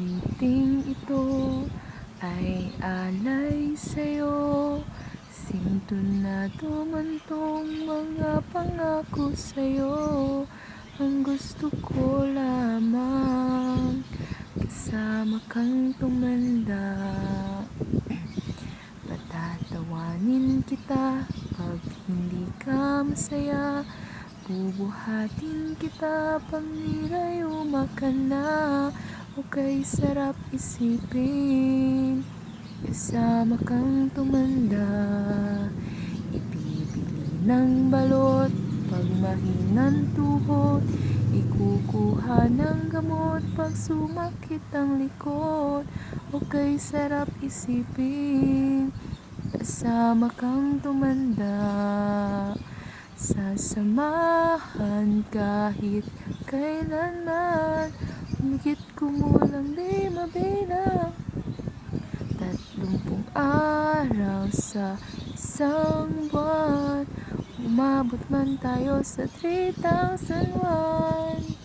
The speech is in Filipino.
awiting ito ay alay sa'yo. Sintonado man tong mga pangako sa'yo. Ang gusto ko lamang kasama kang tumanda. Patatawanin kita pag hindi ka masaya. Bubuhatin kita pag nirayuma ka na. O kay sarap isipin kasama kang tumanda. Ibibili ng balot pag mahinang tuhod. Ikukuha ng gamot pag sumakit ang likod. O kay sarap isipin kasama kang tumanda. Sasamahan kahit kailanman. Humigit kumulang di mabilang. 30 araw sa isang buwan. Umabot man tayo sa 3,001.